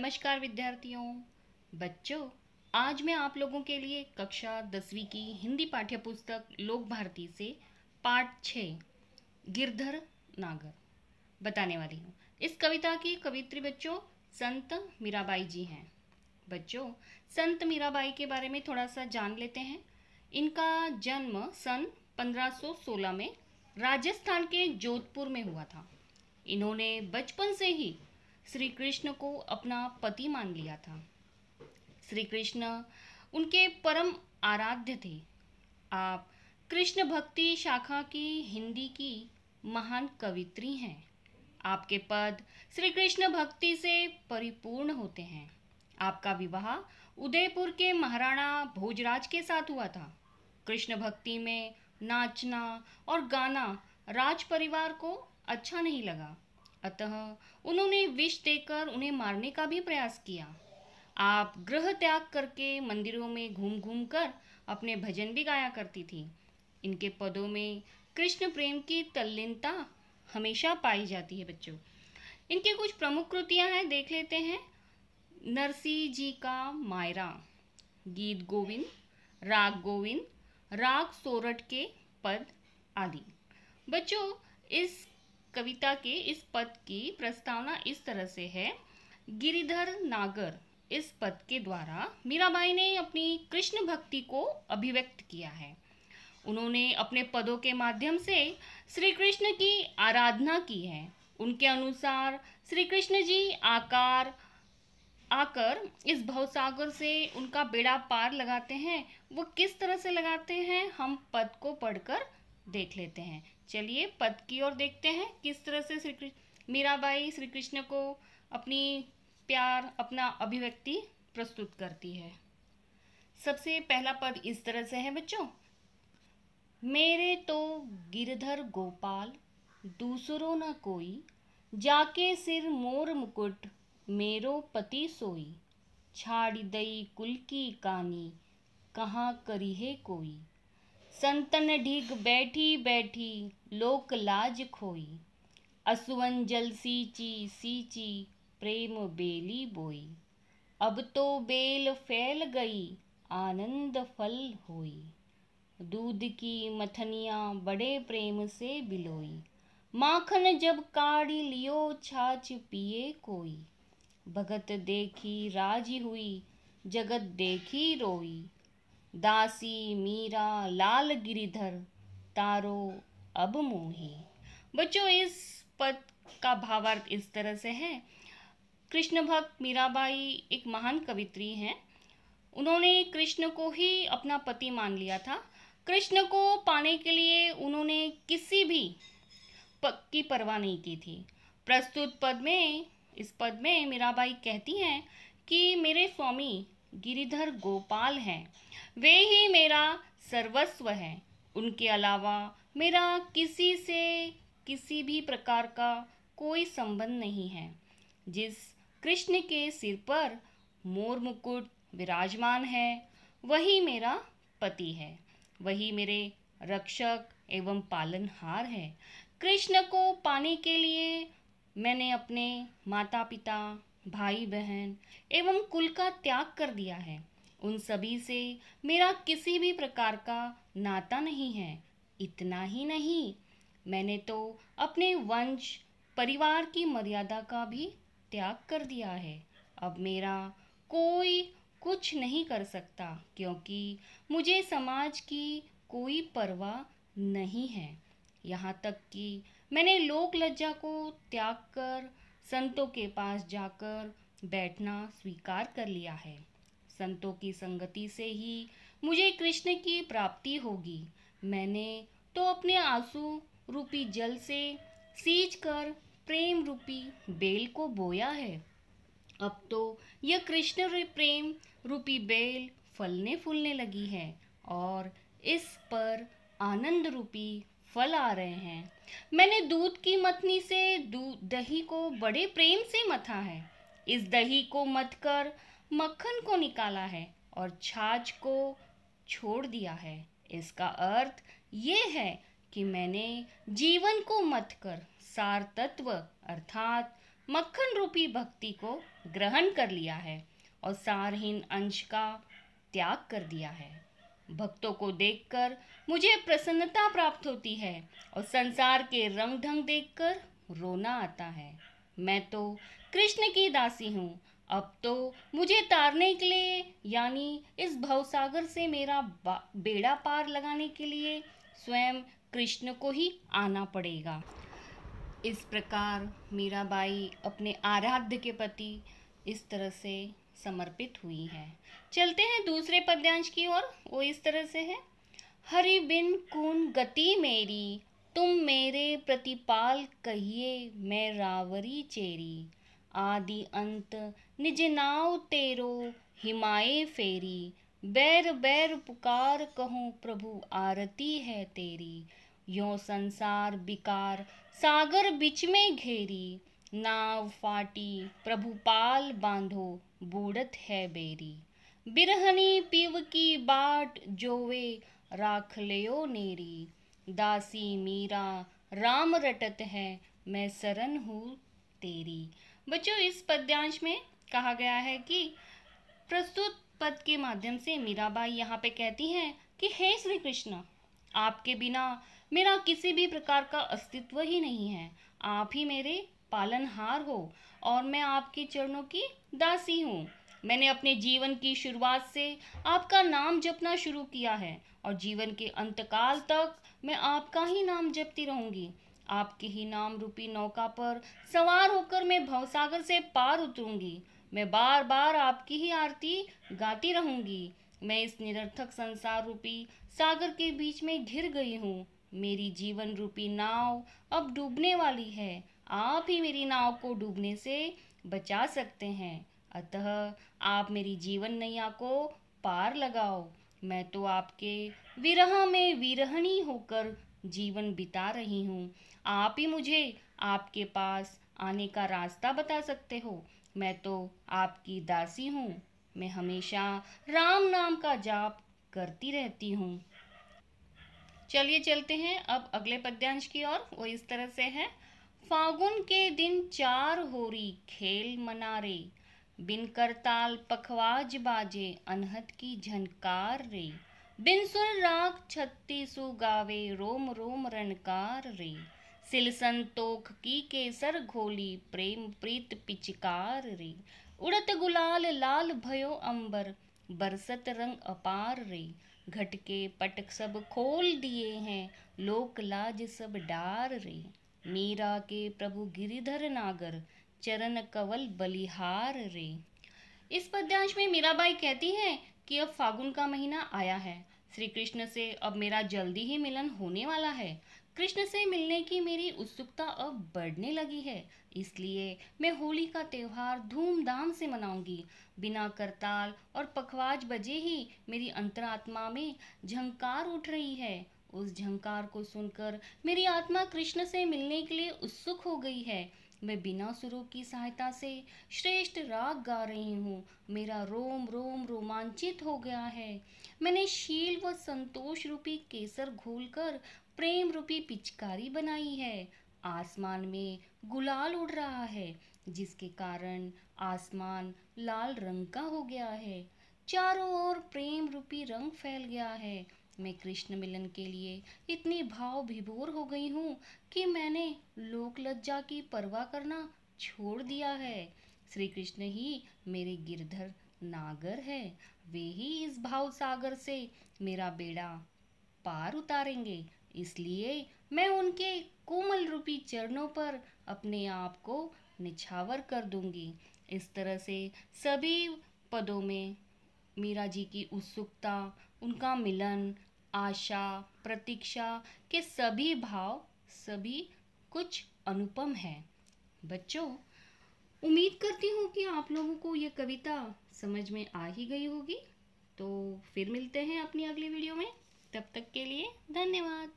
नमस्कार विद्यार्थियों, बच्चों। आज मैं आप लोगों के लिए कक्षा 10वीं की हिंदी पाठ्य पुस्तक लोक भारती से पाठ 6 गिरधर नागर बताने वाली हूँ। इस कविता की कवित्री बच्चों संत मीराबाई जी हैं। बच्चों, संत मीराबाई के बारे में थोड़ा सा जान लेते हैं। इनका जन्म सन 1516 में राजस्थान के जोधपुर में हुआ था। इन्होंने बचपन से ही श्री कृष्ण को अपना पति मान लिया था। श्री कृष्ण उनके परम आराध्य थे। आप कृष्ण भक्ति शाखा की हिंदी की महान कवित्री हैं। आपके पद श्री कृष्ण भक्ति से परिपूर्ण होते हैं। आपका विवाह उदयपुर के महाराणा भोजराज के साथ हुआ था। कृष्ण भक्ति में नाचना और गाना राज परिवार को अच्छा नहीं लगा, अतः उन्होंने विष देकर उन्हें मारने का भी प्रयास किया। आप गृह त्याग करके मंदिरों में घूम घूम कर अपने भजन भी गाया करती थी। इनके पदों में कृष्ण प्रेम की तल्लीनता हमेशा पाई जाती है। बच्चों, इनकी कुछ प्रमुख कृतियां हैं, देख लेते हैं। नरसिंह जी का मायरा, गीत गोविंद, राग गोविंद, राग सोरठ के पद आदि। बच्चों, इस कविता के इस पद की प्रस्तावना इस तरह से है। गिरिधर नागर इस पद के द्वारा मीराबाई ने अपनी कृष्ण भक्ति को अभिव्यक्त किया है। उन्होंने अपने पदों के माध्यम से श्री कृष्ण की आराधना की है। उनके अनुसार श्री कृष्ण जी आकर इस भवसागर से उनका बेड़ा पार लगाते हैं। वो किस तरह से लगाते हैं, हम पद को पढ़कर देख लेते हैं। चलिए पद की ओर देखते हैं, किस तरह से मीराबाई श्री कृष्ण को अपनी प्यार, अपना अभिव्यक्ति प्रस्तुत करती है। सबसे पहला पद इस तरह से है बच्चों। मेरे तो गिरधर गोपाल दूसरो न कोई, जाके सिर मोर मुकुट मेरो पति सोई, छाड़ी दई कुल की कानी कहाँ करी है कोई, संतन ढिग बैठी बैठी लोक लाज खोई, असुवन जल सींची सींची प्रेम बेली बोई, अब तो बेल फैल गई आनंद फल होई, दूध की मथनियाँ बड़े प्रेम से बिलोई, माखन जब काढ़ी लियो छाछ पिए कोई, भगत देखी राजी हुई जगत देखी रोई, दासी मीरा लाल गिरिधर तारो अब मोही। बच्चों, इस पद का भावार्थ इस तरह से है। कृष्ण भक्त मीराबाई एक महान कवित्री हैं। उन्होंने कृष्ण को ही अपना पति मान लिया था। कृष्ण को पाने के लिए उन्होंने किसी भी पद की परवाह नहीं की थी। प्रस्तुत पद में, इस पद में मीराबाई कहती हैं कि मेरे स्वामी गिरिधर गोपाल हैं, वे ही मेरा सर्वस्व है। उनके अलावा मेरा किसी से किसी भी प्रकार का कोई संबंध नहीं है। जिस कृष्ण के सिर पर मोर मुकुट विराजमान है, वही मेरा पति है, वही मेरे रक्षक एवं पालनहार है। कृष्ण को पाने के लिए मैंने अपने माता पिता, भाई बहन एवं कुल का त्याग कर दिया है। उन सभी से मेरा किसी भी प्रकार का नाता नहीं है। इतना ही नहीं, मैंने तो अपने वंश परिवार की मर्यादा का भी त्याग कर दिया है। अब मेरा कोई कुछ नहीं कर सकता, क्योंकि मुझे समाज की कोई परवाह नहीं है। यहाँ तक कि मैंने लोक लज्जा को त्याग कर संतों के पास जाकर बैठना स्वीकार कर लिया है। संतों की संगति से ही मुझे कृष्ण की प्राप्ति होगी। मैंने तो अपने आंसू रूपी जल से सींच कर प्रेम रूपी बेल को बोया है। अब तो यह कृष्ण प्रेम रूपी बेल फलने फूलने लगी है और इस पर आनंद रूपी फल आ रहे हैं। मैंने दूध की मथनी से दही को बड़े प्रेम से मथा है। इस दही को मथ कर मक्खन को निकाला है और छाछ को छोड़ दिया है। इसका अर्थ ये है कि मैंने जीवन को मथ कर सार तत्व अर्थात मक्खन रूपी भक्ति को ग्रहण कर लिया है और सारहीन अंश का त्याग कर दिया है। भक्तों को देखकर मुझे प्रसन्नता प्राप्त होती है और संसार के रंग ढंग देखकर रोना आता है। मैं तो कृष्ण की दासी हूँ। अब तो मुझे तारने के लिए यानी इस भवसागर से मेरा बेड़ा पार लगाने के लिए स्वयं कृष्ण को ही आना पड़ेगा। इस प्रकार मीराबाई अपने आराध्य के प्रति इस तरह से समर्पित हुई है। चलते हैं दूसरे पद्यांश की ओर। वो इस तरह से है। हरि बिन कून गति मेरी, तुम मेरे प्रतिपाल कहिए, मैं रावरी चेरी। आदि अंत निज नाव तेरो, हिमाए फेरी। बैर बैर पुकार कहूँ, प्रभु आरती है तेरी। यो संसार विकार सागर बिच में घेरी। नाव फाटी प्रभु पाल बांधो, बूढ़त है बेरी। बिरहनी पीव की बाट जोवे, राख लियो नेरी। दासी मीरा राम रटत है, मैं शरण हूँ तेरी। बच्चों, इस पद्यांश में कहा गया है कि प्रस्तुत पद के माध्यम से मीराबाई यहाँ पे कहती हैं कि हे श्री कृष्ण, आपके बिना मेरा किसी भी प्रकार का अस्तित्व ही नहीं है। आप ही मेरे पालनहार हो और मैं आपके चरणों की दासी हूँ। मैंने अपने जीवन की शुरुआत से आपका नाम जपना शुरू किया है और जीवन के अंतकाल तक मैं आपका ही नाम जपती रहूंगी। आपके ही नाम रूपी नौका पर सवार होकर मैं भवसागर से पार उतरूंगी। मैं बार बार आपकी ही आरती गाती रहूंगी। मैं इस निरर्थक संसार रूपी सागर के बीच में घिर गई हूँ। मेरी जीवन रूपी नाव अब डूबने वाली है। आप ही मेरी नाव को डूबने से बचा सकते हैं। अतः आप मेरी जीवन नैया को पार लगाओ। मैं तो आपके विरह में विरहणी होकर जीवन बिता रही हूँ। आप ही मुझे आपके पास आने का रास्ता बता सकते हो। मैं तो आपकी दासी हूँ। मैं हमेशा राम नाम का जाप करती रहती हूँ। चलिए चलते हैं अब अगले पद्यांश की ओर। वो इस तरह से है। फागुन के दिन चार होरी खेल मनारे, बिन करताल पखवाज बाजे अनहद की झनकार रे। बिन सुर राग छत्तीसु गावे रोम रोम रणकार रे। सिल संतोख की केसर घोली प्रेम प्रीत पिचकार रे। उड़त गुलाल लाल भयो अंबर बरसत रंग अपार रे। घट के पटक सब खोल दिए हैं लोक लाज सब डार रे। मीरा के प्रभु गिरिधर नागर चरण कवल बलिहार रे। इस पद्यांश में मीराबाई कहती हैं कि अब फागुन का महीना आया है। श्री कृष्ण से अब मेरा जल्दी ही मिलन होने वाला है। कृष्ण से मिलने की मेरी उत्सुकता अब बढ़ने लगी है। इसलिए मैं होली का त्योहार धूमधाम से मनाऊंगी। बिना करताल और पखवाज बजे ही मेरी अंतरात्मा में झंकार उठ रही है। उस झंकार को सुनकर मेरी आत्मा कृष्ण से मिलने के लिए उत्सुक हो गई है। मैं बिना सुरों की सहायता से श्रेष्ठ राग गा रही हूँ। मेरा रोम रोम रोमांचित हो गया है। मैंने शील व संतोष रूपी केसर घोलकर प्रेम रूपी पिचकारी बनाई है। आसमान में गुलाल उड़ रहा है, जिसके कारण आसमान लाल रंग का हो गया है। चारों ओर प्रेम रूपी रंग फैल गया है। मैं कृष्ण मिलन के लिए इतनी भाव विभोर हो गई हूँ कि मैंने लोक लज्जा की परवाह करना छोड़ दिया है। श्री कृष्ण ही मेरे गिरधर नागर है। वे ही इस भाव सागर से मेरा बेड़ा पार उतारेंगे। इसलिए मैं उनके कोमल रूपी चरणों पर अपने आप को निछावर कर दूंगी। इस तरह से सभी पदों में मीरा जी की उत्सुकता, उनका मिलन, आशा, प्रतीक्षा के सभी भाव, सभी कुछ अनुपम है। बच्चों, उम्मीद करती हूँ कि आप लोगों को ये कविता समझ में आ ही गई होगी। तो फिर मिलते हैं अपनी अगली वीडियो में। तब तक के लिए धन्यवाद।